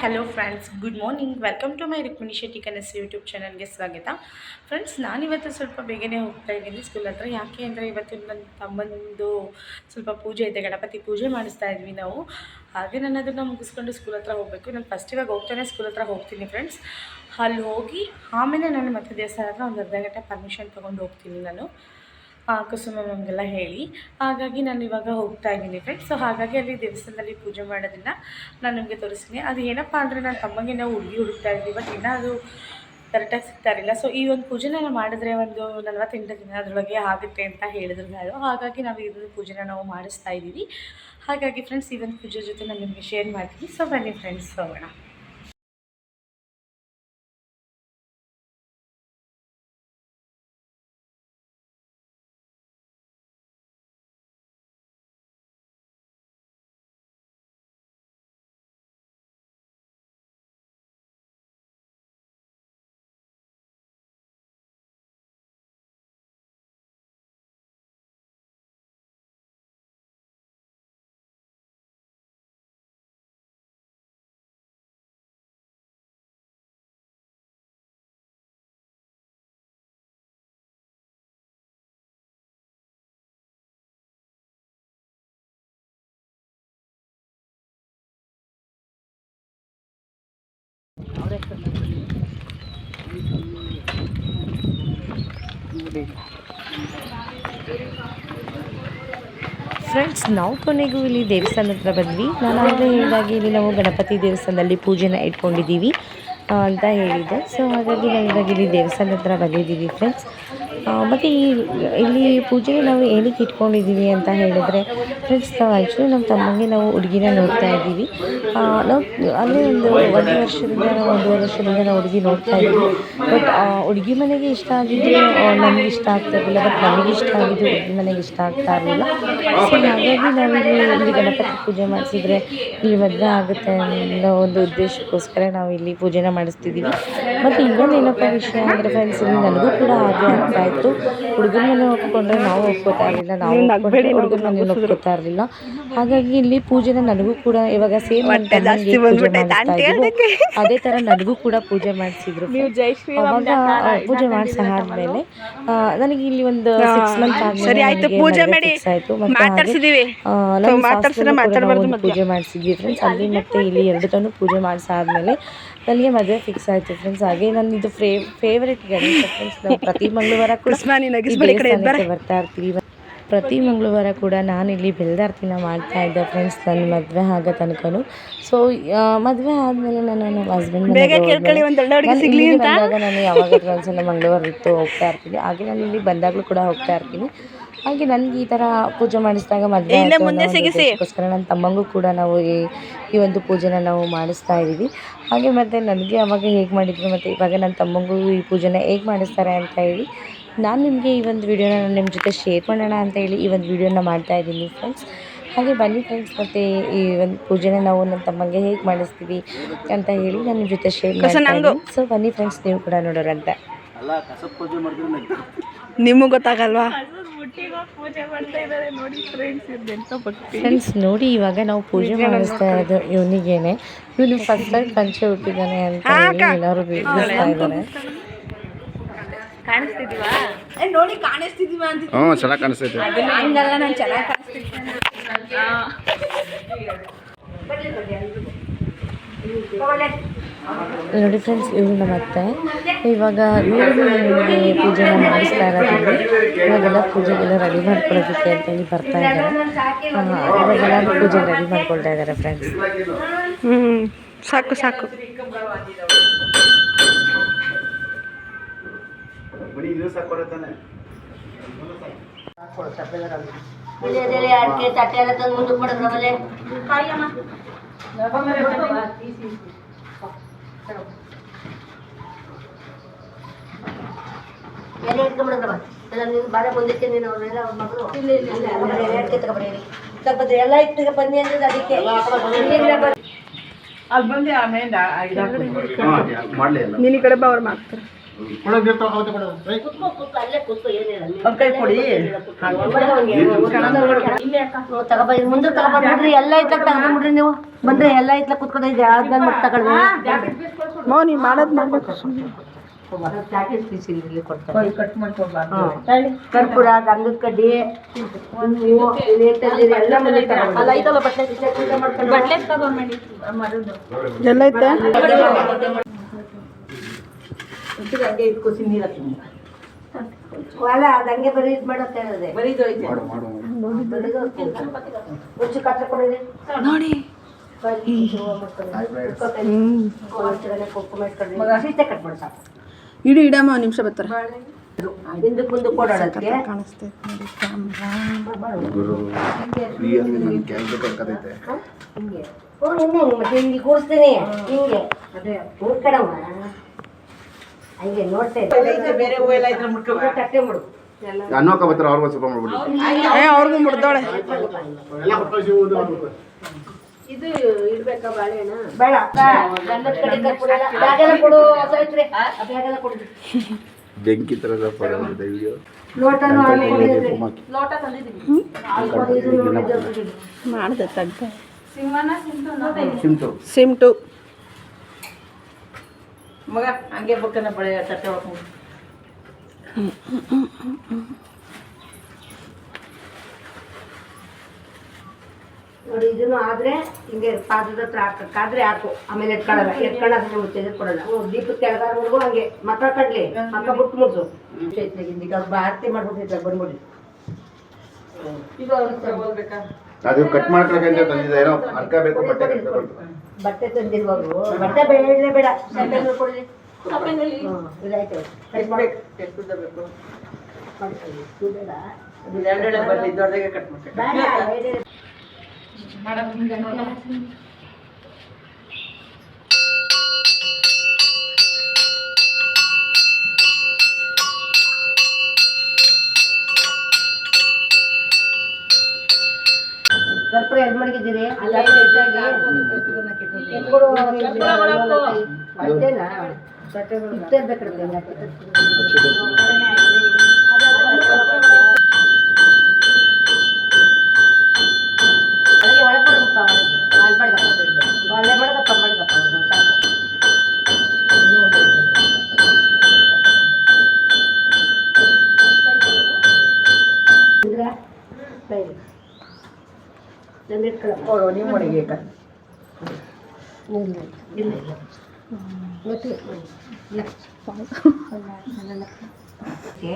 Hello friends, good morning. Welcome to my Rukmini Shetty ಕನಸು YouTube ಚಾನಲ್ಗೆ ಸ್ವಾಗತ. ಫ್ರೆಂಡ್ಸ್, ನಾನಿವತ್ತು ಸ್ವಲ್ಪ ಬೇಗನೆ ಹೋಗ್ತಾ ಇದ್ದೀನಿ ಸ್ಕೂಲ್ ಹತ್ರ. ಯಾಕೆ ಅಂದರೆ ಇವತ್ತು ನನ್ನ ತಮ್ಮಂದು ಸ್ವಲ್ಪ ಪೂಜೆ ಇದೆ, ಗಣಪತಿ ಪೂಜೆ ಮಾಡಿಸ್ತಾ ಇದ್ವಿ ನಾವು. ಹಾಗೆ ನಾನು ಅದನ್ನು ಮುಗಿಸ್ಕೊಂಡು ಸ್ಕೂಲ್ ಹತ್ರ ಹೋಗಬೇಕು. ನಾನು ಫಸ್ಟ್ ಇವಾಗ ಹೋಗ್ತಾನೆ ಸ್ಕೂಲ್ ಹತ್ರ ಹೋಗ್ತೀನಿ ಫ್ರೆಂಡ್ಸ್. ಅಲ್ಲಿ ಹೋಗಿ ಆಮೇಲೆ ನಾನು ಮತ್ತೆ ದೇವಸ್ಥಾನ ಹತ್ರ ಒಂದು ಅರ್ಧ ಗಂಟೆ ಪರ್ಮಿಷನ್ ತೊಗೊಂಡು ಹೋಗ್ತೀನಿ ನಾನು, ಕುಸುಮ ನಮಗೆಲ್ಲ ಹೇಳಿ. ಹಾಗಾಗಿ ನಾನು ಇವಾಗ ಹೋಗ್ತಾ ಇದ್ದೀನಿ ಫ್ರೆಂಡ್ಸ್. ಸೊ ಹಾಗಾಗಿ ಅಲ್ಲಿ ದೇವಸ್ಥಾನದಲ್ಲಿ ಪೂಜೆ ಮಾಡೋದನ್ನ ನಾನು ನಿಮಗೆ ತೋರಿಸ್ತೀನಿ. ಅದು ಏನಪ್ಪ ಅಂದರೆ ನನ್ನ ತಮ್ಮಗೆ ನಾವು ಹುಡುಗಿ ಹುಡುಕ್ತಾ ಇದ್ದೀವಿ, ಬಟ್ ಇನ್ನೂ ಅದು ಕರೆಕ್ಟಾಗಿ ಸಿಗ್ತಾ ಇರಲಿಲ್ಲ. ಸೊ ಈ ಒಂದು ಪೂಜೆನ ಮಾಡಿದ್ರೆ ಒಂದು 48 ದಿನ ಅದರೊಳಗೆ ಆಗುತ್ತೆ ಅಂತ ಹೇಳಿದ್ರು ಯಾರು. ಹಾಗಾಗಿ ನಾವು ಇದೊಂದು ಪೂಜೆನ ನಾವು ಮಾಡಿಸ್ತಾ ಇದ್ದೀವಿ. ಹಾಗಾಗಿ ಫ್ರೆಂಡ್ಸ್, ಈ ಒಂದು ಪೂಜೆ ಜೊತೆ ನಾನು ನಿಮಗೆ ಶೇರ್ ಮಾಡ್ತೀನಿ. ಸೊ ಬನ್ನಿ ಫ್ರೆಂಡ್ಸ್, ಹೋಗೋಣ. ಫ್ರೆಂಡ್ಸ್, ನಾವು ಕೊನೆಗೂ ಇಲ್ಲಿ ದೇವಸ್ಥಾನದ ಹತ್ರ ಬಂದ್ವಿ. ನಾನು ಆಗಲೇ ಹೇಳಿದಾಗೆ ಇಲ್ಲಿ ನಾವು ಗಣಪತಿ ದೇವಸ್ಥಾನದಲ್ಲಿ ಪೂಜೆನ ಇಟ್ಕೊಂಡಿದ್ದೀವಿ ಅಂತ ಹೇಳಿದ್ದೆ. ಸೊ ಹಾಗಾಗಿ ನಾವು ಇವಾಗ ಇಲ್ಲಿ ದೇವಸ್ಥಾನದ ಹತ್ರ ಬಂದಿದ್ದೀವಿ ಫ್ರೆಂಡ್ಸ್. ಮತ್ತು ಇಲ್ಲಿ ಪೂಜೆಗೆ ನಾವು ಏನಕ್ಕೆ ಇಟ್ಕೊಂಡಿದ್ದೀವಿ ಅಂತ ಹೇಳಿದ್ರೆ ಫ್ರೆಂಡ್ಸ್, ನಾವು ಆ್ಯಕ್ಚುಲಿ ನಮ್ಮ ತಮ್ಮಂಗೆ ನಾವು ಹುಡುಗಿನ ನೋಡ್ತಾ ಇದ್ದೀವಿ. ನಾವು ಅಲ್ಲೇ ಒಂದೂವರೆ ವರ್ಷದಿಂದ ನಾವು ಹುಡುಗಿ ನೋಡ್ತಾ ಇದ್ದೀವಿ. ಬಟ್ ಹುಡುಗಿ ಮನೆಗೆ ಇಷ್ಟ ಆಗಿದ್ದು ನಮಗೆ ಇಷ್ಟ ಆಗ್ತಾ ಇರಲಿಲ್ಲ, ಬಟ್ ನಮಗೆ ಇಷ್ಟ ಆಗಿದ್ದು ಹುಡುಗಿ ಮನೆಗೆ ಇಷ್ಟ ಆಗ್ತಾ ಇರಲಿಲ್ಲ. ಸೊ ಹಾಗಾಗಿ ನಾವು ಇಲ್ಲಿ ಗಣಪತಿ ಪೂಜೆ ಮಾಡಿಸಿದ್ರೆ ಇಲ್ಲಿ ಮದುವೆ ಆಗುತ್ತೆ ಅನ್ನೋ ಒಂದು ಉದ್ದೇಶಕ್ಕೋಸ್ಕರ ನಾವು ಇಲ್ಲಿ ಪೂಜೆನ ಮಾಡಿಸ್ತಿದ್ದೀವಿ. ಮತ್ತು ಇನ್ನೊಂದು ಏನಪ್ಪ ವಿಷಯ ಅಂದರೆ ಫ್ರೆಂಡ್ಸ್, ಇಲ್ಲಿ ನನಗೂ ಕೂಡ ಹಾಗೆ ಆಗ್ತಾ ಇತ್ತು. ಹುಡುಗನ ಮನೆ ಒಪ್ಕೊಂಡ್ರೆ ನಾವು ಒಪ್ಕೋತಾ ಇರಲಿಲ್ಲ, ನಾವು ಹುಡುಗನ ಮನೆ ಒಪ್ಕೋತಾ ಇರಲಿಲ್ಲ. ಹಾಗಾಗಿ ಇಲ್ಲಿ ಪೂಜೆನ ನನಗೂ ಕೂಡ ಇವಾಗ ಸೇಮ್ ಪೂಜೆ ಮಾಡಿಸ್ತಾ ಇದ್ರು, ಅದೇ ಥರ ನನಗೂ ಕೂಡ ಪೂಜೆ ಮಾಡಿಸಿದ್ರು. ಅವಾಗ ಪೂಜೆ ಮಾಡಿಸಾದ್ಮೇಲೆ ನನಗೆ ಇಲ್ಲಿ ಒಂದು 6 ಮಂತ್ ಆದ್ಮೇಲೆ ಫಿಕ್ಸ್ ಆಯಿತು. ಮತ್ತು ಪೂಜೆ ಮಾಡಿಸಿದ್ವಿ ಫ್ರೆಂಡ್ಸ್. ಅಲ್ಲಿ ಮತ್ತೆ ಇಲ್ಲಿ 2 ತನೂ ಪೂಜೆ ಮಾಡಿಸಾದ್ಮೇಲೆ ನನಗೆ ಮದುವೆ ಫಿಕ್ಸ್ ಆಯಿತು ಫ್ರೆಂಡ್ಸ್. ಹಾಗೆ ನನ್ನ ಇದು ಫೇವ್ರೆಟ್ ಗಣೇಶ ಫ್ರೆಂಡ್ಸ್. ನಾವು ಪ್ರತಿ ಮಂಗಳವಾರ ಕೂಡ ದೇವಸ್ಥಾನಕ್ಕೆ ಬರ್ತಾ ಇರ್ತೀವಿ. ಪ್ರತಿ ಮಂಗಳವಾರ ಕೂಡ ನಾನು ಇಲ್ಲಿ ಬೆಲ್ದಾರ್ತಿನ ಮಾಡ್ತಾ ಇದ್ದೆ ಫ್ರೆಂಡ್ಸ್, ನನ್ನ ಮದುವೆ ಆಗೋ ತನಕನೂ. ಸೊ ಮದುವೆ ಆದಮೇಲೆ ನಾನು ನಮ್ಮ ಹಸ್ಬೆಂಡ್ ಬಂದಾಗ ನಾನು ಯಾವಾಗಾದ್ರೂ ಒಂದ್ಸಲ ಮಂಗಳವಾರ ಇತ್ತು ಹೋಗ್ತಾ ಇರ್ತೀನಿ. ಹಾಗೆ ನಾನು ಇಲ್ಲಿ ಬಂದಾಗಲೂ ಕೂಡ ಹೋಗ್ತಾ ಇರ್ತೀನಿ. ಹಾಗೆ ನನಗೆ ಈ ಥರ ಪೂಜೆ ಮಾಡಿಸಿದಾಗ ಮದುವೆ ಅದಕ್ಕೋಸ್ಕರ ನನ್ನ ತಮ್ಮಂಗೂ ಕೂಡ ನಾವು ಈ ಒಂದು ಪೂಜೆನ ನಾವು ಮಾಡಿಸ್ತಾ ಇದ್ದೀವಿ. ಹಾಗೆ ಮತ್ತು ನನಗೆ ಅವಾಗ ಹೇಗೆ ಮಾಡಿದ್ರು ಮತ್ತು ಇವಾಗ ನನ್ನ ತಮ್ಮಂಗೂ ಈ ಪೂಜೆನ ಹೇಗೆ ಮಾಡಿಸ್ತಾರೆ ಅಂತ ಹೇಳಿ ನಾನು ನಿಮಗೆ ಈ ಒಂದು ವಿಡಿಯೋನ ನಿಮ್ಮ ಜೊತೆ ಶೇರ್ ಮಾಡೋಣ ಅಂತ ಹೇಳಿ ಈ ಒಂದು ವಿಡಿಯೋನ ಮಾಡ್ತಾ ಇದ್ದೀನಿ ಫ್ರೆಂಡ್ಸ್. ಹಾಗೆ ಬನ್ನಿ ಫ್ರೆಂಡ್ಸ್, ಮತ್ತು ಈ ಒಂದು ಪೂಜೆನ ನಾವು ನನ್ನ ತಮ್ಮಂಗೆ ಹೇಗೆ ಮಾಡಿಸ್ತೀವಿ ಅಂತ ಹೇಳಿ ನಾನು ನಿಮ್ಮ ಜೊತೆ ಶೇರ್ ಮಾಡ್ತಾ ಇದ್ದೀನಿ. ಸೊ ಬನ್ನಿ ಫ್ರೆಂಡ್ಸ್, ನೀವು ಕೂಡ ನೋಡೋರಂತ. ನಿಮಗೆ ಗೊತ್ತಾಗಲ್ವಾ ಫ್ರೆಂಡ್ಸ್? ನೋಡಿ, ಇವಾಗ ನಾವು ಪೂಜೆ ಮಾಡಿಸ್ತಾ ಇರೋದು ಇವನಿಗೇನೆ. ಇವನು ಫಸ್ಟ್ ಟೈಮ್ ಪಂಚೆ ಹುಟ್ಟಿದ್ದಾನೆ ಅಂತ ಹೇಳಿ ಎಲ್ಲರೂ ಬೀಳಿಸ್ತಾ ಇದ್ದಾರೆ. ಕಾಣಿಸ್ತಿದೀವಾ? ನೋಡಿ ಕಾಣಿಸ್ತಿದೀವಾ ಅಂತ. ಚೆನ್ನಾಗಿ ಕಾಣಿಸ್ತೈತೆ. ಹಂಗಲ್ಲ, ನಾನು ಚೆನ್ನಾಗಿ ಕಾಣಿಸ್ತಿದ್ದೆ. ನೋಡಿ ಫ್ರೆಂಡ್ಸ್, ಇವರು ನಮ್ಮ ಅತ್ತೆ. ಇವಾಗ ಇವರಿಗೆ ಪೂಜೆನ ಮಾಡಿಸ್ತಾ ಇರೋದ್ರಿಂದ ಇವಾಗೆಲ್ಲ ಪೂಜೆಗೆಲ್ಲ ರೆಡಿ ಮಾಡ್ಕೊಳ್ಳೋದಕ್ಕೆ ಅಂತೇಳಿ ಬರ್ತಾ ಇದ್ದಾರೆ. ಇವಾಗೆಲ್ಲ ಪೂಜೆಗೆ ರೆಡಿ ಮಾಡ್ಕೊಳ್ತಾ ಇದ್ದಾರೆ ಫ್ರೆಂಡ್ಸ್. ಸಾಕು ಸಾಕು. ಬಾಳೆ ಮುಂದಕ್ಕೆ ನೀನು ಅವ್ರನ್ನೆಲ್ಲ ಅವ್ರ ಮಗಳು ತಗೊಂಡ್ರೆ ಎಲ್ಲ ಇಟ್ಟಿಗೆ ಬನ್ನಿ ಅಂದ್ರೆ ಅದಕ್ಕೆ ಅಲ್ಲಿ ಬಂದು ಆಮೇಲೆ ನಿನ್ನ ಕಡೆ ಬಾ, ಅವ್ರು ಮಾಡ್ತಾರೆ. ಅಲ್ಲೇ ಕೂತ್ಕೊ ಏನಿಲ್ಲ ಅವ್ರ ಕೈ ಕೊಡಿ ತಗೊಬ ಮುಂದೆ ತಗೊಬಂದ್ಬಿಡ್ರಿ ಎಲ್ಲ ಐತ್ಲಕ್ ತಗೊಂಡ್ಬಿಡ್ರಿ ನೀವು ಬಂದ್ರೆ ಎಲ್ಲ ಐತ್ಲಕ್ ಕುತ್ಕೊಂಡಿದ್ದೆ ಆದ್ಮೇಲೆ ಮತ್ತೆ ತಗೊಳ್ಳಿ ನೀ ಮಾಡೋದು ಮಾಡ್ಬೇಕು ಕರ್ಪೂರ ಗಂಧದ ಕಡ್ಡಿ ಹೂವು ಎಲ್ಲ ಮನೆ ಎಲ್ಲ ಐತೆ ಹಂಗೆ ಇಟ್ಕೋಸಿ ನೀರು ಅಲ್ಲ ಅದು ಹಂಗೆ ಬರೀ ಇದು ಮಾಡೋದು ಹೇಳಿದೆ ಮುಂಚೆ ಕಟ್ಟ ಕೊಡಿರಿ ನೋಡಿ ಕುಂಕುಮ ಇಟ್ಕೊಂಡ್ರಿ ಸೀತೆ ಕಟ್ಬಿಡಿ ಸಾಕು ಇಡೀ ಇಡಮ್ಮ ಒಂದು ನಿಮಿಷ ಬರ್ತಾರೆ ಹಿಂದಕ್ಕೆ ಮುಂದಕ್ಕೆ ಓಡಾಡೋದಕ್ಕೆ ಕಾಣಿಸ್ತೈತೆ ನೋಡಿ ಹಿಂಗೆ ಹಿಂಗೆ ಮತ್ತೆ ಹಿಂಗೆ ಕೂರಿಸ್ತೀನಿ ಹಿಂಗೆ ಅದೇ ಕಡವ ಹಂಗೆ ನೋಡ್ತಾ ಬೇರೆ ಕಟ್ಟೆ ಮಾಡು ಅನ್ನೋಕ ಬರ್ತಾರೆ ಅವ್ರಿಗೂ ಸ್ವಲ್ಪ ಮಾಡ್ಬಿಡಿ ಅವ್ರಿಗೂ ಮುಡ್ದೋಳೆ ಇದು ಇಡ್ಬೇಕಾ ಬಾಳೆಹಣ್ಣ ಬೇಡ ಗಂಧದ ಕಡೆ ಕರ್ಪೂರ ಬ್ಯಾಗೆಲ್ಲ ಕೊಡು ಸರಿತ್ರಿ ಬ್ಯಾಗೆಲ್ಲ ಕೊಡು ಬೆಂಕಿ ತರದ ಪಡೋದಿದೆ ವಿಡಿಯೋ ಲೋಟನು ಲೋಟ ತಂದಿದ್ದೀನಿ ಮಾಡಿದೆ ತಗ್ಗ ಸಿಮ್ಟು ಮಗ ಹಂಗೆ ಬುಕ್ಕನ ಬಳೆ ತಟ್ಟೆ ಹೊಡ್ಕೊಂಡು ನೋಡಿ ಇದನ್ನು ಆದ್ರೆ ಹಿಂಗೆ ಪಾದದ ಹತ್ರ ಹಾಕಕ್ಕಾದ್ರೆ ಹಾಕು ಆಮೇಲೆ ಎತ್ಕೊಳ್ಳೋದ್ರೆ ಮುಚ್ಚಿದ್ರೆ ಕೊಡಲ್ಲ ದೀಪದ ಕೆಳಗಾರ ಹುಡುಗು ಹಂಗೆ ಮಕ್ಕ ಕಡ್ಲಿ ಮಕ್ಕ ಬಿಟ್ಟು ಮುಡ್ಸು ಈಗ ಆರತಿ ಮಾಡ್ಬಿಟ್ಟಿರ್ತಾರೆ ಬಂದ್ಬಿಡಿ ಅದು ಕಟ್ ಮಾಡ್ಕೊಳಕ್ಕೆ ಅಂತ ತಂದಿದ್ದೆ ಏನೋ ಅರ್ಕ ಬೇಕು ಬಟ್ಟೆ ಬಟ್ಟೆ ತಂದಿರುವಾಗ ಬಟ್ಟೆ ಬೇಡ ಬೇಡ ಸಪ್ಪೆ ಕೊಡಲಿ ಇದಾಯ್ತು ಕಟ್ ಮಾಡಿ ದೊಡ್ಡದಾಗೆ ಕಟ್ ಮಾಡಿ ಕರ್ಪೂರ ಎಲ್ಲಿ ಮಡಗಿದ್ದೀರಿ ನೀವು ಮಡಿಗೆ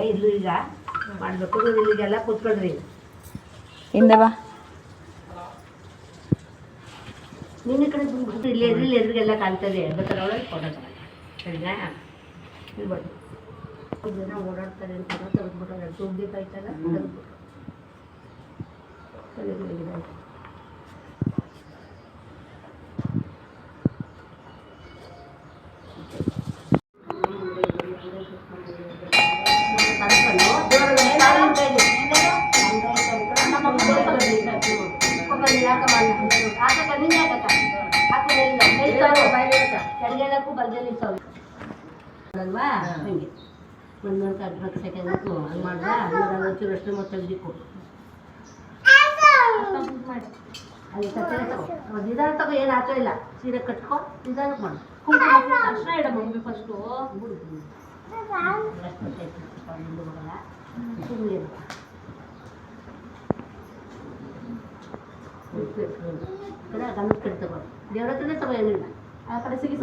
ಇಲ್ಲೂ ಈಗ ಮಾಡ್ಬೇಕು ಇಲ್ಲಿಗೆಲ್ಲ ಕೂತ್ಕೊಳ್ರಿ ಹಿಂದೆ ಬಾ ನಿನ್ನ ಕಡೆ ಬಂದ್ಬಿಟ್ಟು ಇಲ್ಲಿ ಎದುರಿಗೆಲ್ಲ ಕಾಣ್ತದೆ ಬೇಕಾದ್ರೆ ಒಳಗೆ ಫೋಟೋ ಸರಿನಾ ಇರ್ಬೋದು ಜನ ಓಡಾಡ್ತಾರೆ ಅಂತ ತೆಗೆದ್ಬಿಟ್ಟು ಸುಗ್ಬೇಕಾಯ್ತಲ್ಲ ತೆಗೆದ್ಬಿಟ್ಟು ಎಡಗೈಲಕ್ಕೂ ಬಲ್ಗೈಲಿಗೆ ಅಲ್ವಾ ಹಂಗೆ ಒಂದು ಅರ್ಧ ಸೆಕೆಂಡ್ ಹಂಗೆ ಮಾಡ್ದ ಒಂಚೂರು ಅಷ್ಟು ಮತ್ತೆ ತೆಗ್ದಿಕ್ಕು ಅಲ್ಲಿ ಸಕ್ಕರೆ ತಗೋ ನಿಧಾನ ತಗೋ ಏನು ಆಗ್ತಾ ಇಲ್ಲ ಸೀರೆ ಕಟ್ಕೊ ನಿಧಾನಕ್ಕೆ ಮಾಡು ಅರ್ಶನ ಇಡ ಮಮ್ಮಿ ಫಸ್ಟು ಗಮನ ಕಡೆ ತಗೋ ದೇವ್ರ ಹತ್ರನೇ ತಗೋ ಏನಿಲ್ಲ ಆ ಕಡೆ ಸಿಗಿ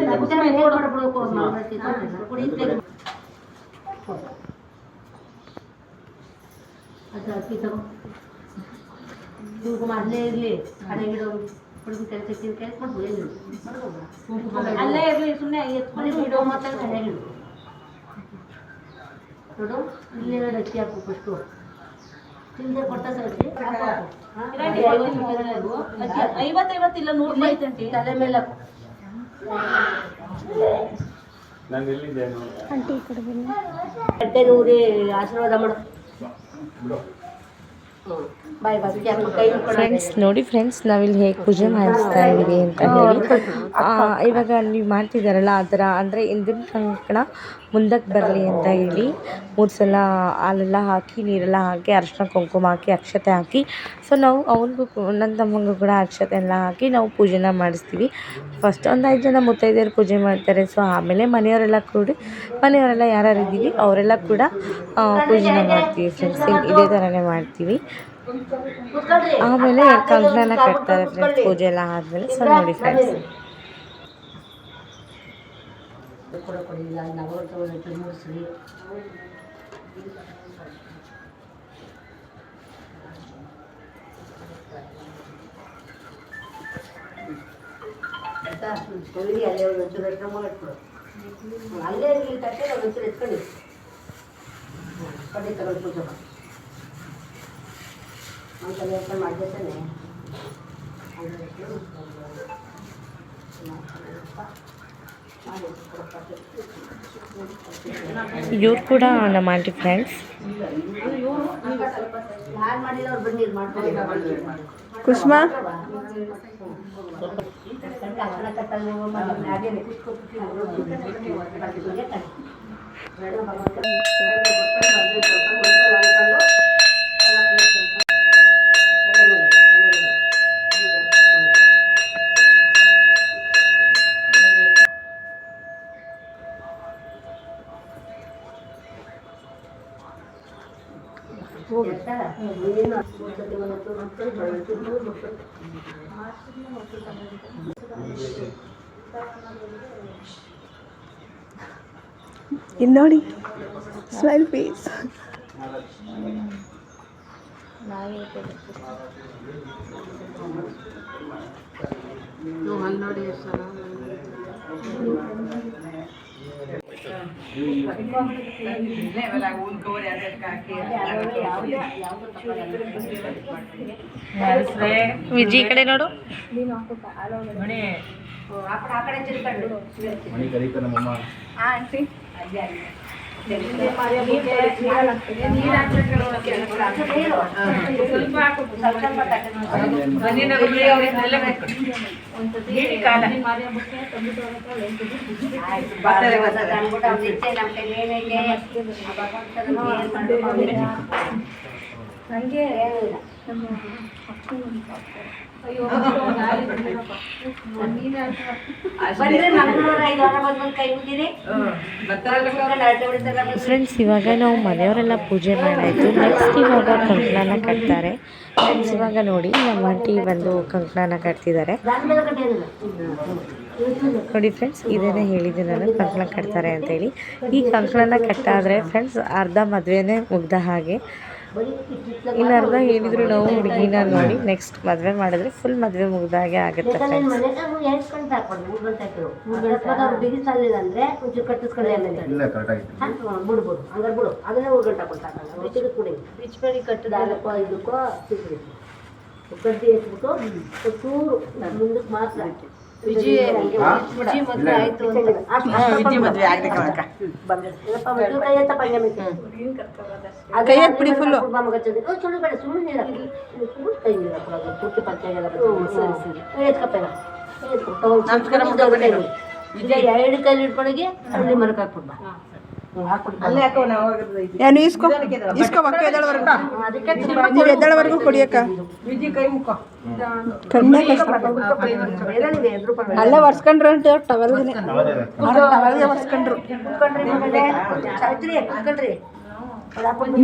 ಅದು ಅಕ್ಕಿ ತಗೋ ಕುಂಕುಮ ಅಲ್ಲೇ ಇರಲಿ ಕಡೆ ಗಿಡೋರು ಹುಡುಗ ಕೆಲಸ ಕೆಲಸ ಮಾಡ್ಬೋದು ಏನು ಅಲ್ಲೇ ಇರಲಿ ಸುಮ್ಮನೆ ಎತ್ಕೊಂಡು ಬಿಡೋ ಮತ್ತೆ ಕಡೆ ಗಿಡು ನೋಡು ಇಲ್ಲೇ ಅಕ್ಕಿ ಹಾಕು ಫಸ್ಟು ತಿಂದೆ ಕೊಟ್ಟ ಸರಿ 50 ಇಲ್ಲ 100 ರೂಪಾಯಿ ಐತೆ ತಲೆ ಮೇಲೆ ಬಟ್ಟೆ ನೂರಿ ಆಶೀರ್ವಾದ ಮಾಡು ಬಾಯ್ ಬಾಯ್ ಕೈ ಮುಕ್ಕೊಳ್ಳೋದು. ಫ್ರೆಂಡ್ಸ್ ನೋಡಿ ಫ್ರೆಂಡ್ಸ್, ನಾವಿಲ್ಲಿ ಹೇಗೆ ಪೂಜೆ ಮಾಡಿಸ್ತಾ ಇದ್ದೀವಿ ಅಂತ ಹೇಳಿ. ಇವಾಗ ನೀವು ಮಾಡ್ತಿದ್ದಾರಲ್ಲ ಆ ಥರ ಅಂದರೆ ಹಿಂದಿನ ಕಂಕಣ ಮುಂದಕ್ಕೆ ಬರಲಿ ಅಂತ ಹೇಳಿ 3 ಸಲ ಹಾಲೆಲ್ಲ ಹಾಕಿ ನೀರೆಲ್ಲ ಹಾಕಿ ಅರಿಶಿನ ಕುಂಕುಮ ಹಾಕಿ ಅಕ್ಷತೆ ಹಾಕಿ, ಸೊ ನಾವು ಅವನಿಗೂ ನನ್ನ ತಮ್ಮನಿಗೂ ಕೂಡ ಅಕ್ಷತೆ ಎಲ್ಲ ಹಾಕಿ ನಾವು ಪೂಜೆನ ಮಾಡಿಸ್ತೀವಿ. ಫಸ್ಟ್ ಒಂದು 5 ಜನ ಮುತ್ತೈದೆಯರು ಪೂಜೆ ಮಾಡ್ತಾರೆ. ಸೊ ಆಮೇಲೆ ಮನೆಯವರೆಲ್ಲ ಕೂಡಿ ಮನೆಯವರೆಲ್ಲ ಯಾರ್ಯಾರು ಇದ್ದೀವಿ ಅವರೆಲ್ಲ ಕೂಡ ಪೂಜೆನ ಮಾಡ್ತೀವಿ ಫ್ರೆಂಡ್ಸ್. ಇದೇ ಥರನೇ ಮಾಡ್ತೀವಿ. ಆಮೇಲೆ ಕಂಕಣನ ಕಟ್ತಾರೆ ಫ್ರೆಂಡ್ಸ್ ಪೂಜೆ ಎಲ್ಲ ಆದಮೇಲೆ. ಸೊ ನೋಡಿ ಫ್ರೆಂಡ್ಸ್, ಕೊಡಿಲ್ಲ ನಾವು ತಗೊಂಡು ಮೂಡಿಸ್ರಿ. ಆಯ್ತಾ? ತೊಳಿರಿ ಅಲ್ಲೇ ಒಂದು ಒಂಚೂರು ಎತ್ಕೊಂಡು ಮಾಡಿಟ್ಕೊಡು. ಅಲ್ಲೇ ಇಲ್ಲಿ ತಟ್ಟೆ ಒಂದು ಒಂಚೂರು ಎತ್ಕೊಳ್ಳಿ. ಕಡ್ಡಿ ತಗೊಂಡು ಪೂಜೆ ಮಾಡಿ ಅಂತ ಎತ್ಕೊಂಡು ಮಾಡ್ತಾನೆ. ಇವ್ರು ಕೂಡ ನಮ್ಮ ಆಂಟಿ ಫ್ರೆಂಡ್ಸ್. ಕುಸುಮಾ ಇಲ್ಲಿ ನೋಡಿ, ಸ್ಮೈಲ್ ಫೇಸ್. ವಿಜಿ ಕಡೆ ನೋಡು. ಮಣಿ ಕರೀತ ನಮ್ಮಮ್ಮ. ಫ್ರೆಂಡ್ಸ್, ಇವಾಗ ನಾವು ಮನೆಯವರೆಲ್ಲ ಪೂಜೆ ಮಾಡಾಯಿತು. ನೆಕ್ಸ್ಟ್ ಇವಾಗ ಕಂಕಣನ ಕಟ್ತಾರೆ ಫ್ರೆಂಡ್ಸ್. ಇವಾಗ ನೋಡಿ ನಮ್ಮ ಆಂಟಿ ಬಂದು ಕಂಕಣನ ಕಟ್ತಿದ್ದಾರೆ ನೋಡಿ ಫ್ರೆಂಡ್ಸ್. ಇದೇನೇ ಹೇಳಿದ್ದೆ ನಾನು, ಕಂಕಣ ಕಟ್ತಾರೆ ಅಂತೇಳಿ. ಈ ಕಂಕಣನ ಕಟ್ಟಾದರೆ ಫ್ರೆಂಡ್ಸ್ ಅರ್ಧ ಮದುವೆನೇ ಮುಗ್ದ ಹಾಗೆ. ಇನ್ನು ಅರ್ಧ ಏನಿದ್ರು ನಾವು ಹುಡುಗಿನ ನೋಡಿ ನೆಕ್ಸ್ಟ್ ಮದುವೆ ಮಾಡಿದ್ರೆ ಫುಲ್ ಮದುವೆ ಮುಗ್ದಾಗೆ ಆಗುತ್ತೆ ಫ್ರೆಂಡ್ಸ್. ಇಲ್ಲ ಕರೆಕ್ಟ್ ಆಗಿದೆ. ಬಿಡ್ಬೋದು ಹಂಗಾರೆ ಬಿಡು. ಅದನ್ನೇ 3 ಗಂಟೆ ಕೊಡ್ತಾರೆ. ಬಿಚ್ಚಬೇಡಿ ಕಟ್ಟದಾಗಕ್ಕೋ ಇದಕ್ಕೋ ಕಡ್ಡಿ ಎತ್ಬಿಟ್ಟು ಚೂರು ಮುಂದಕ್ಕೆ ಮಾತ್ರ ವಿಜಿ ಮದುವೆ ಆಯ್ತು ವಿಜಿ ಮದುವೆ ಆಗ್ಲಿಕ್ಕೆ ಬಿಡಿ ಫುಲ್ಲು ಸುಳ್ಳುಬೇಡ ಸುಮ್ಮನೆ ಕೈ ಪೂರ್ತಿ ಪಂಚಾಯತ್ ಎರಡು ಕೈಲಿ ಇಟ್ಕೊಳಗೆ ಅಲ್ಲಿ ಮರಕ್ಕೆ ಹಾಕ್ಬಿಡ್ಬ. ಏನು ಇಸ್ಕೊ ಅಕ್ಕ ಎದ್ದಳವರೆಗೂ, ನೀವು ಎದ್ದಳವರೆಗೂ ಕೊಡಿಯಕ್ಕ. ಕಣ್ಣೇ ಕಷ್ಟ. ಅಲ್ಲೇ ಒರ್ಸ್ಕೊಂಡ್ರು ಅಂತ ಟವಲ್ಗೆ ಒರ್ಸ್ಕೊಂಡ್ರು.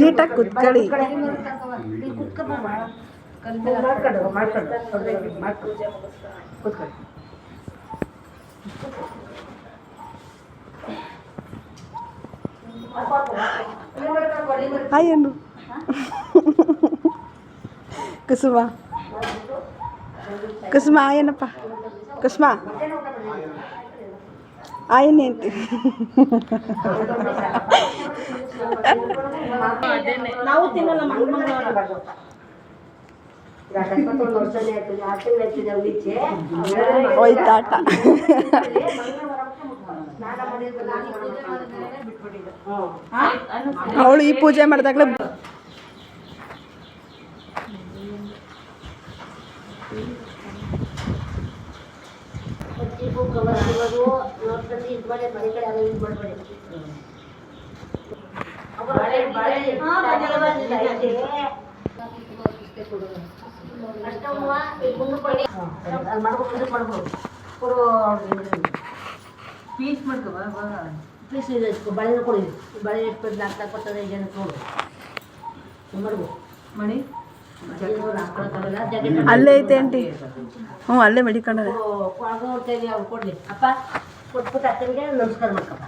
ನೀಟಾಗಿ ಕುತ್ಕೊಳ್ಳಿ. ಏನು ಕುಸುಮ ಕುಸುಮ ಏನಪ್ಪ ಕುಸುಮ ಆಯನ್ನೇ ಅಂತೀವಿ ನಾವು ತಿನ್ನಲ್ಲ. ಹೋಯ್ತಾಟ. ಅವಳು ಈ ಪೂಜೆ ಮಾಡಿದಾಗಲೇ ದೀಪು ಕವರ್ ಹಾಕೋದು ನೋಡ್ಕೊಂಡು ಇದು ಮಾಡಿ ಮನೆ ಕಡೆ ಅದು ಇದು ಮಾಡ್ಬೇಡಿ. ಅಷ್ಟಮ್ಮ ಮುಂದೆ ಅದು ಮಾಡ್ಕೊಂಡು ಮಾಡ್ಬೋದು ಕೊಡು ಪೀಸ್ ಮಾಡ್ಕೊ ಪೀಸ್ ಇದೆ ಬಳೆ ಕೊಡಿ ಬಳೆ ಇಟ್ಬಿಟ್ಟು ನಾಲ್ಕು ಕೊಡ್ತದೆ ಈಗ ನೋಡು ಮಾಡ್ಬೋದು ಮಣಿ ಅಲ್ಲೇ ಐತೆ ಆಂಟಿ. ಹ್ಞೂ ಅಲ್ಲೇ ಮಡಿಕೊಂಡ್ರೆ ಅವ್ರು ಕೊಡ್ಲಿ ಅಪ್ಪ ಕೊಟ್ಬಿಟ್ಟು ಅಕ್ಕನಿಗೆ ನಮಸ್ಕಾರ ಮಾಡ್ಕಪ್ಪ.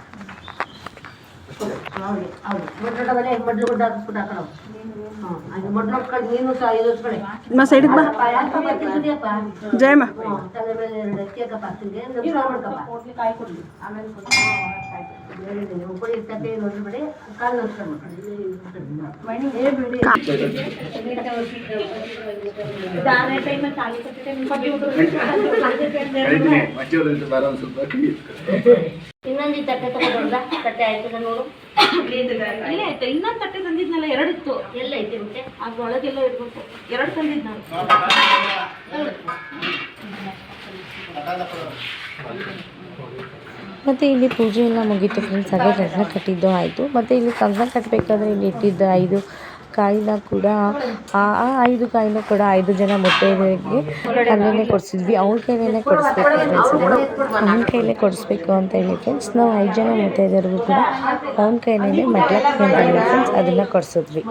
ಅವ್ರಿಗೆ ಅವ್ರು ಮೊಡ್ಲು ಮನೆ ಮೊಡ್ಲು ಗುಡ್ಡ ಹಾಕ್ಬಿಟ್ಟು ಹಾಕೋಣ. ಹಾಂ ಅದು ಮೊಡ್ಲು ಹಾಕ್ಕೊಂಡು ನೀನು ಸಹ ಇದು ಹೊಸ್ಕೊಳ್ಳಿ. ಸೈಡಿಗೆ ಬಾ. ಯಾಕೆ ಬರ್ತಿದ್ದೀಯಪ್ಪ ಜಯಮ್ಮ ತಲೆ ಮೇಲೆ 2 ಕೇಕಪ್ಪ ಅಕ್ಕನಿಗೆ ನಮಸ್ಕಾರ ಮಾಡ್ಕಪ್ಪ. ಕಾಯಿ ಕೊಡ್ಲಿ ಆಮೇಲೆ ಕೊಡಿ ತಟ್ಟೆ ನೋಡ್ಬಿಡಿ ಕಾಲು ನಮಸ್ಕಾರ ಮಾಡ್ಕೊಳ್ಳಿ. ಹೇಳ್ಬಿಡಿ ಇನ್ನೊಂದು ತಟ್ಟೆ ತಗೊಂಡ್ರ ತಟ್ಟೆ ಆಯ್ತದ ನೋಡು. ಇಲ್ಲೇ ಆಯ್ತು ಇನ್ನೊಂದು ತಟ್ಟೆ ತಂದಿದ್ನಲ್ಲ 2 ಇತ್ತು. ಎಲ್ಲ ಐತೆ ಮತ್ತೆ ಅದ್ರೊಳಗೆಲ್ಲ ಇರ್ಬೇಕು 2 ತಂದಿದ್ದು ನಾನು. ಮತ್ತು ಇಲ್ಲಿ ಪೂಜೆ ಎಲ್ಲ ಮುಗೀತು ಫ್ರೆಂಡ್ಸ್. ಹಾಗೆ ಕಂಕಣ ಕಟ್ಟಿದ್ದು ಆಯಿತು. ಮತ್ತು ಇಲ್ಲಿ ಕಂಕಣ ಕಟ್ಟಬೇಕಾದ್ರೆ ಇಲ್ಲಿ ಇಟ್ಟಿದ್ದ 5 ಕಾಯಿನ ಕೂಡ ಆ 5 ಕಾಯಿನ ಕೂಡ 5 ಜನ ಮುತ್ತೈದೆಯರಿಗೆ ಅಲ್ಲೇ ಕೊಡಿಸಿದ್ವಿ. ಅವ್ರ ಕೈಲೇ ಕೊಡಿಸ್ಬೇಕು ಫ್ರೆಂಡ್ಸ್. ಅವ್ನ ಕೈಲೇ ಕೊಡಿಸ್ಬೇಕು ಅಂತ ಹೇಳಿ ಫ್ರೆಂಡ್ಸ್ ನಾವು 5 ಜನ ಮುತ್ತೈದೆಯರಿಗೂ ಕೂಡ ಅವ್ನ ಕೈಲೇ ಮಟ್ಲಕ್ಕಿ ಅಂತ ಹೇಳಿ ಫ್ರೆಂಡ್ಸ್ ಅದನ್ನು ಕೊಡಿಸಿದ್ವಿ.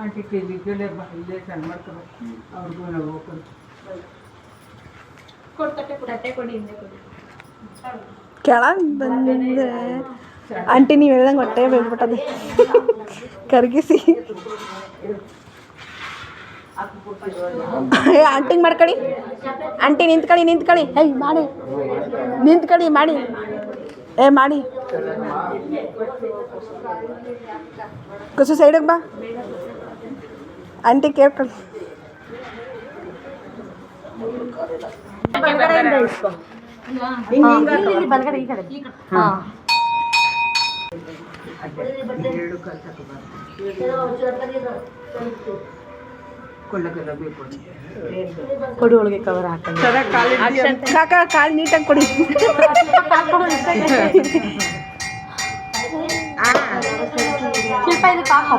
ಆಂಟಿ ಇಲ್ಲೇ ಸಣ್ಣ ಮಾಡ್ತಾರೆ ಅವ್ರಿಗೂ ನಾವು ತಟ್ಟೆ ಕೊಡಿ ಹಿಂದೆ ಕೊಡಿ. ಕೆಳಗೆ ಬಂದ್ರೆ ಆಂಟಿ ನೀವು ಹೇಳ್ದಂಗೆ ಹೊಟ್ಟೆ ಬೇಡ್ಬಿಟ್ಟದೆ ಕರ್ಗಿಸಿ. ಆಂಟಿಗೆ ಮಾಡ್ಕೊಳ್ಳಿ. ಆಂಟಿ ನಿಂತ್ಕೊಳ್ಳಿ ಹೇ ಮಾಡಿ ನಿಂತ್ಕೊಳ್ಳಿ ಮಾಡಿ ಮಾಡಿ ಕುಸು ಸೈಡಿಗೆ ಬಾ ಆಂಟಿ ಕೇಳ್ಕೊಳ್ಳಿ. ಬಲಗಡೆ ಈ ಕಡೆ ಹಾಂ ಕೊಡಿ ಒಳಗೆ ಕವರ್ ಹಾಕೊಂಡು ಕಾಕ ಕಾಲು ನೀಟಾಗಿ ಕೊಡಿ. ಶಿಲ್ಪ ಇದು ಕಾಕು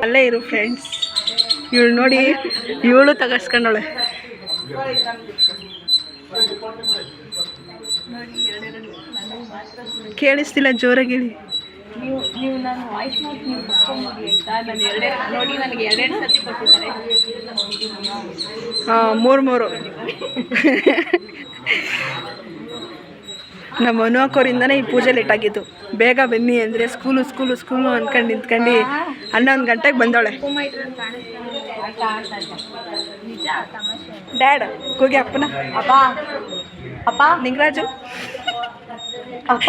ಅಲ್ಲೇ ಇರು ಫ್ರೆಂಡ್ಸ್. ಇವಳು ನೋಡಿ ಇವಳು ತಗಸ್ಕೊಂಡವಳೆ. ಕೇಳಿಸ್ತಿಲ್ಲ ಜೋರಾಗಿ ಹೇಳಿ. ನೀವು ನಾನು ವಾಯ್ಸ್ ನೋಟ್ ನೀವು ಕುತ್ಕೊಂಡ್ಬಿಡಿ ಆಯ್ತಾ. ನಾನು ನೋಡಿ ನನಗೆ 2 ಸತಿ ಕೊಟ್ಟಿದ್ದಾರೆ. ಹಾಂ 3 ನಮ್ಮ ಮನು ಹಾಕೋರಿಂದನೇ ಈ ಪೂಜೆ ಲೇಟ್ ಆಗಿತ್ತು. ಬೇಗ ಬನ್ನಿ ಅಂದರೆ ಸ್ಕೂಲು ಅಂದ್ಕೊಂಡು ನಿಂತ್ಕೊಂಡು 11 ಗಂಟೆಗೆ ಬಂದವಳೆ. ಡ್ಯಾಡ್ ಕೂಗಿ ಅಪ್ಪನ ಅಪ್ಪ ನಿಂಗರಾಜು ಅಪ್ಪ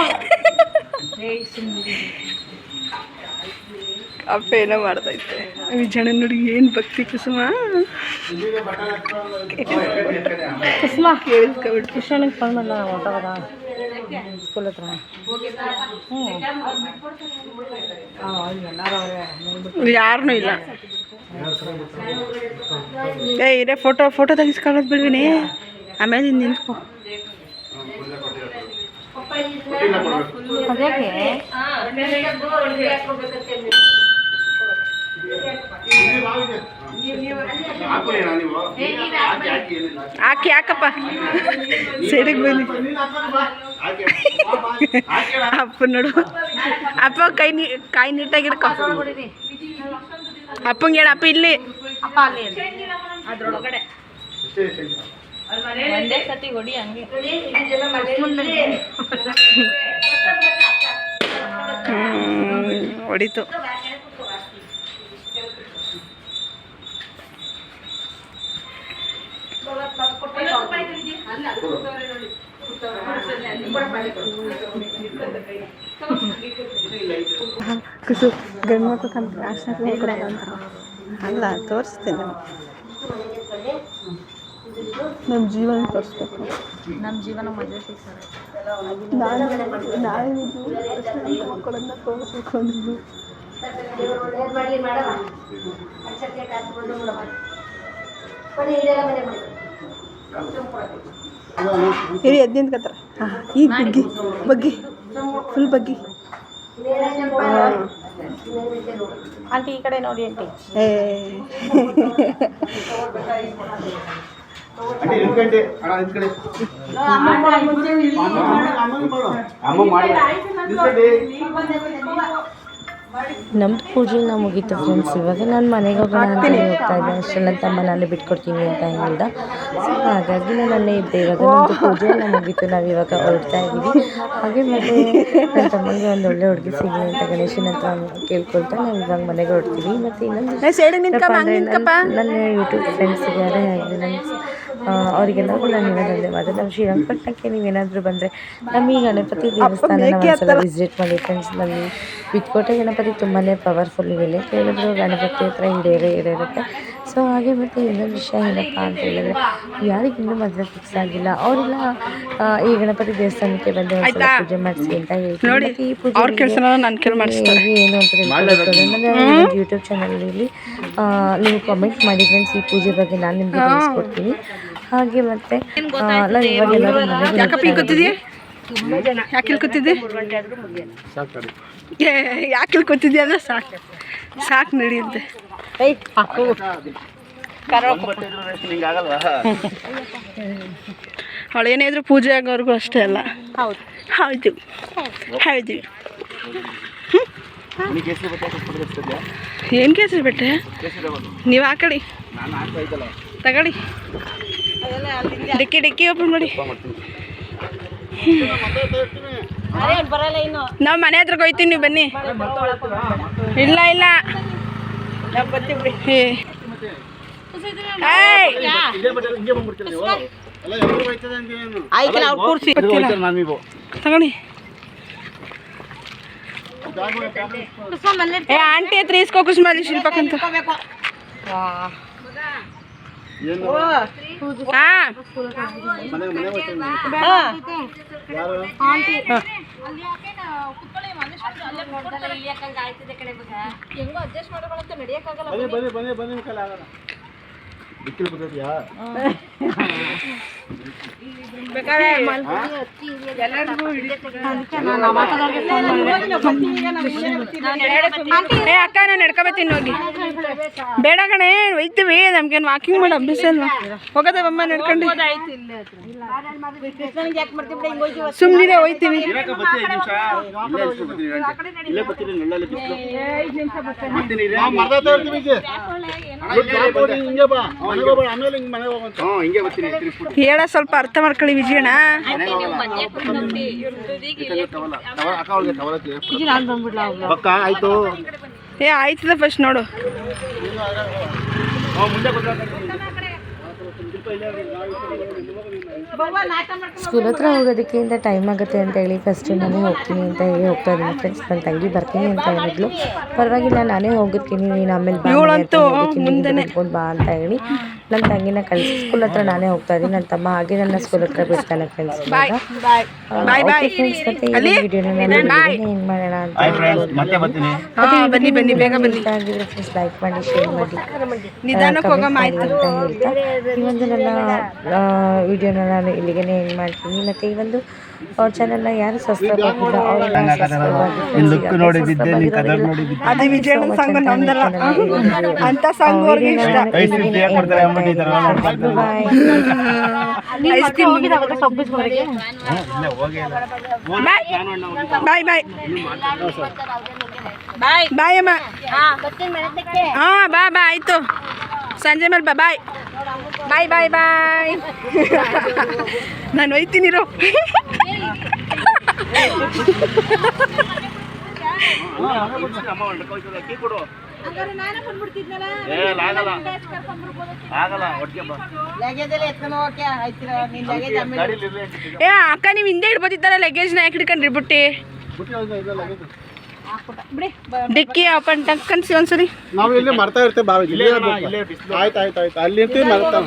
ಅಪ್ಪ ಏನೋ ಮಾಡ್ತೈತೆ. ವಿಜಯಣ್ಣ ನೋಡಿ ಏನು ಭಕ್ತಿ ಕುಸುಮ ಕೇಳಿಸ್ಕೊಬಿಟ್ಟು ಕೃಷ್ಣನಿಗೆ ಫೋನ್ ಮಾಡಲ್ಲ ಹೊಂಟೋಗದ ಸ್ಕೂಲ್ ಹತ್ರ. ಯಾರನ್ನೂ ಇಲ್ಲ. ಇರೇ ಫೋಟೋ ತೆಗಿಸ್ಕೊಳ್ಳೋದು ಬಿಡ್ವಿನಿ. ಆಮೇಲೆ ನಿಂತ್ಕೊ. ಅದ್ಯಾಕೆ ಹಾಕಿ ಯಾಕಪ್ಪ ಸೈಡಿಗೆ ಬನ್ನಿ. ಅಪ್ಪ ನೋಡು ಅಪ್ಪ ಕಾಯಿ ನೀಟಾಗಿ ಇಡ್ಕೊ. ಅಪ್ಪಂಗೆ ಹೇಳ ಅಪ್ಪ ಇಲ್ಲಿ ಅದ್ರೊಳಗಡೆ ಒಂದೇ ಸತಿ ಹೊಡಿ ಹಂಗೆ. ಹೊಡಿತು. ಕುಸು ಗಂಡು ಮಕ್ಳು ಕಂತ ಅರ್ಶಿನ ಕೊಡಲ್ಲ ಅಂತ ಅಲ್ಲ ತೋರಿಸ್ತೀನಿ ನಮ್ಮ ಜೀವನ ತೋರಿಸ್ಬೇಕು. ನಮ್ಮ ಜೀವನ ಮದುವೆ ಫಿಕ್ಸ್ ನಾಳೆ ಕೊಡೋದನ್ನ ತೋರಿಸ್ಬೇಕು ಅಂದಿದ್ದು. ಇರಿ ಎದ್ದು ನಿಂತ್ಕೊತಾರೆ. ಹಾಂ ಈಗ ಬಗ್ಗಿ ಫುಲ್ ಬಗ್ಗಿ. ಆಂಟಿ ಈ ಕಡೆ ನೋಡಿ ಆಂಟಿ. ಏ ಅಣ್ಣ ನಿಂತ್ಕೊಂಡೆ ಅಣ್ಣ ನಿಂತ್ಕೊಳ್ಳಿ ಅಮ್ಮ ಮಾಡಿ ನಿಂತ್ಕೊಂಡೆ. ನಮ್ಮದು ಪೂಜೆ ನಾವು ಮುಗೀತು ಫ್ರೆಂಡ್ಸ್. ಇವಾಗ ನಾನು ಮನೆಗೆ ಹೋಗೋಣ ಅಂತ ಹೋಗ್ತಾ ಇದ್ದೆ. ಅಷ್ಟರಲ್ಲಿ ನನ್ನ ತಮ್ಮ ನಾನು ಬಿಟ್ಕೊಡ್ತೀನಿ ಅಂತ ಹೇಳ್ದ. ಸೊ ಹಾಗಾಗಿ ನಾನು ಅಲ್ಲೇ ಇದ್ದೆ. ಇವಾಗ ನಮ್ಮದು ಪೂಜೆ ಎಲ್ಲ ಮುಗೀತು. ನಾವು ಇವಾಗ ಹೊರಡ್ತಾ ಇದ್ದೀವಿ. ಹಾಗೆ ಮತ್ತು ನನ್ನ ತಮ್ಮನಿಗೆ ಒಂದು ಒಳ್ಳೆ ಹುಡುಗಿ ಸಿಗಲಿ ಅಂತ ಗಣೇಶನ ಹತ್ರ ಕೇಳ್ಕೊಳ್ತಾ ನಾವು ಇವಾಗ ಮನೆಗೆ ಹೊರಡ್ತೀವಿ. ಮತ್ತು ಇನ್ನೊಂದು ನನ್ನ ಯೂಟ್ಯೂಬ್ ಫ್ರೆಂಡ್ಸಿಗೆ ಯಾರೇ ಆಗಲಿ ಅವರಿಗೆಲ್ಲರಿಗೂ ನಾನು ಹೇಳೋದಂದೆ ಮಾತ್ರ, ನಮ್ಮ ಶ್ರೀರಂಗಪಟ್ಟಣಕ್ಕೆ ನೀವೇನಾದರೂ ಬಂದರೆ ನಮ್ಮ ಈ ಗಣಪತಿ ದೇವಸ್ಥಾನನ ಒಂದ್ಸಲ ವಿಸಿಟ್ ಮಾಡಿ ಫ್ರೆಂಡ್ಸ್. ನಮ್ಮ ಬಿದ್ಕೋಟೆ ಗಣಪತಿ ತುಂಬಾ ಪವರ್ಫುಲ್. ನೀವೆಲ್ಲೇ ಕೇಳಿದ್ರು ಗಣಪತಿ ಹತ್ರ ಇರುತ್ತೆ. ಸೊ ಹಾಗೆ ಮತ್ತು ಇನ್ನೊಂದು ವಿಷಯ ಏನಪ್ಪ ಅಂತ ಹೇಳಿದ್ರೆ, ಯಾರಿಗೆ ಇನ್ನೂ ಮದುವೆ ಫಿಕ್ಸ್ ಆಗಿಲ್ಲ ಅವರೆಲ್ಲ ಈ ಗಣಪತಿ ದೇವಸ್ಥಾನಕ್ಕೆ ಬಂದು ಒಂದ್ಸಲ ಪೂಜೆ ಮಾಡಿಸಿ ಅಂತ ಹೇಳ್ತೀನಿ. ಮತ್ತು ಈ ಪೂಜೆ ಏನು ಅಂತ ನನ್ನ ಯೂಟ್ಯೂಬ್ ಚಾನಲಲ್ಲಿ ನೀವು ಕಾಮೆಂಟ್ ಮಾಡಿ ಫ್ರೆಂಡ್ಸ್. ಈ ಪೂಜೆ ಬಗ್ಗೆ ನಾನು ನಿಮಗೆ ತಿಳಿಸ್ಕೊಡ್ತೀನಿ. ಹಾಗೆ ಮತ್ತು ನಾನು ಇವಾಗ ಎಲ್ಲರೂ ಯಾಕೆ ಕೂತಿದ್ದೆ ಅಂದರೆ ಸಾಕು ನಡೆಯುತ್ತೆ. ಅವಳು ಏನೇ ಇದ್ರು ಪೂಜೆ ಆಗೋವರೆಗೂ ಅಷ್ಟೇ ಅಲ್ಲ. ಹೌದು ಏನು ಕೇಸರಿ ಬಟ್ಟೆ ನೀವು ಹಾಕಳಿ ತಗೊಳ್ಳಿ. ಡಿಕ್ಕಿ ಓಪನ್ ಮಾಡಿ. ನಾವು ಮನೆ ಹತ್ರಕ್ಕೆ ಹೋಗ್ತೀನಿ, ನೀವು ಬನ್ನಿ. ಇಲ್ಲ ತಗೊಳ್ಳಿ. ಆಂಟಿ ಹತ್ರ ಇಸ್ಕೋ ಕುಸುಮಲ್ಲಿ ಶಿಲ್ಪಕ್ಕಂತ. ಅಕ್ಕ ನಾನು ನಡ್ಕೊಬತ್ತೀನಿ ಹೋಗಿ. ಬೇಡ ಕಣೆ ಒಯ್ತೀವಿ, ನಮ್ಗೇನು ವಾಕಿಂಗ್ ಮಾಡಿ ಅಭ್ಯಾಸ ಅಲ್ವಾ. ಹೋಗೋದಮ್ಮ ನಡ್ಕೊಂಡು ಸುಮ್ಮನೆ ಹೋಯ್ತೀವಿ. ಹೇಳ ಸ್ವಲ್ಪ ಅರ್ಥ ಮಾಡ್ಕೊಳ್ಳಿ ವಿಜಯಣ್ಣ. ಆಯ್ತದ ಫಸ್ಟ್ ನೋಡು. ಸ್ಕೂಲ್ ಹತ್ರ ಹೋಗೋದಕ್ಕೆ ಇಂದ ಟೈಮ್ ಆಗುತ್ತೆ ಅಂತ ಹೇಳಿ ಫಸ್ಟ್ ನಾನೇ ಹೋಗ್ತೀನಿ ಅಂತ ಹೇಳಿ ಹೋಗ್ತಾ ಇದ್ದೀನಿ ಫ್ರೆಂಡ್ಸ್. ನನ್ನ ತಂಗಿ ಬರ್ತೀನಿ ಅಂತ ಹೇಳಿದ್ಲು. ಪರವಾಗಿಲ್ಲ ನಾನೇ ಹೋಗುತ್ತೀನಿ, ನೀನು ಆಮೇಲೆ ಮುಂದೆ ಬಾ ಅಂತ ಹೇಳಿ ನನ್ನ ತಂಗಿನ ಕಳಿಸಿ ಸ್ಕೂಲ್ ಹತ್ರ ನಾನೇ ಹೋಗ್ತಾ ಇದ್ದೀನಿ. ನನ್ನ ತಮ್ಮ ಹಾಗೆ ನನ್ನ ಸ್ಕೂಲ್ ಹತ್ರ ಬಿಡ್ತಾನೆ ಫ್ರೆಂಡ್ಸ್. ಫ್ರೆಂಡ್ಸ್ ಮತ್ತೆ ಈ ವಿಡಿಯೋನ ನಾನು ಏನು ಮಾಡೋಣ ಅಂತ ಆಗಿದ್ರೆ ಫ್ರೆಂಡ್ಸ್ ಲೈಕ್ ಮಾಡಿ, ಶೇರ್ ಮಾಡಿ, ಕಮೆಂಟ್ ಮಾಡಿ ಅಂತ ಹೇಳ್ತಾ ಈ ಒಂದು ನನ್ನ ವಿಡಿಯೋನ ನಾನು ಇಲ್ಲಿಗೆ ಏನು ಮಾಡ್ತೀನಿ. ಮತ್ತು ಈ ಒಂದು ಅವ್ರ ಚಾನಲ್ನ ಯಾರು ಸಬ್ಸ್ಕ್ರೈಬ್ ಆಗಿಲ್ಲ ಅವರೆಲ್ಲ ಸಬ್ಸ್ಕ್ರೈಬ್ ಆಗಿ ಅದು ವಿಜಯಣ್ಣ ಸಾಂಗ್ ನಮ್ದಲ್ಲ ಅಂತ ಸಾಂಗ್ ಅವ್ರಿಗೆ ಇಷ್ಟ. ಬಾಯ್ ಬಾಯ್ ಬಾಯ್ ಅಮ್ಮ. ಹಾಂ ಬಾ ಆಯಿತು, ಸಂಜೆ ಮೇಲೆ ಬಾಯ್ ಬಾಯ್ ಬಾಯ್ ಬಾಯ್. ನಾನು ಒಯ್ತೀನಿರೋ. ಏ ಅಕ್ಕ ನೀವು ಹಿಂದೆ ಇಡ್ಬೋದಿತ್ತಲ್ಲ ಲಗೇಜ್ನ ಯಾಕೆ ಹಿಡ್ಕೊಂಡ್ರಿ ಬುಟ್ಟಿ. ಡಿಕ್ಕಿ ಹಾಕೊಂಡು ಟಕ್ ಅನ್ಸಿ ಒಂದ್ಸರಿ. ನಾವು ಇಲ್ಲಿ ಮರ್ತಾ ಇರ್ತೇವೆ ಬಾವಿ. ಆಯ್ತು ಅಲ್ಲಿ ಇರ್ತೀವಿ ಮರ್ತಾವ.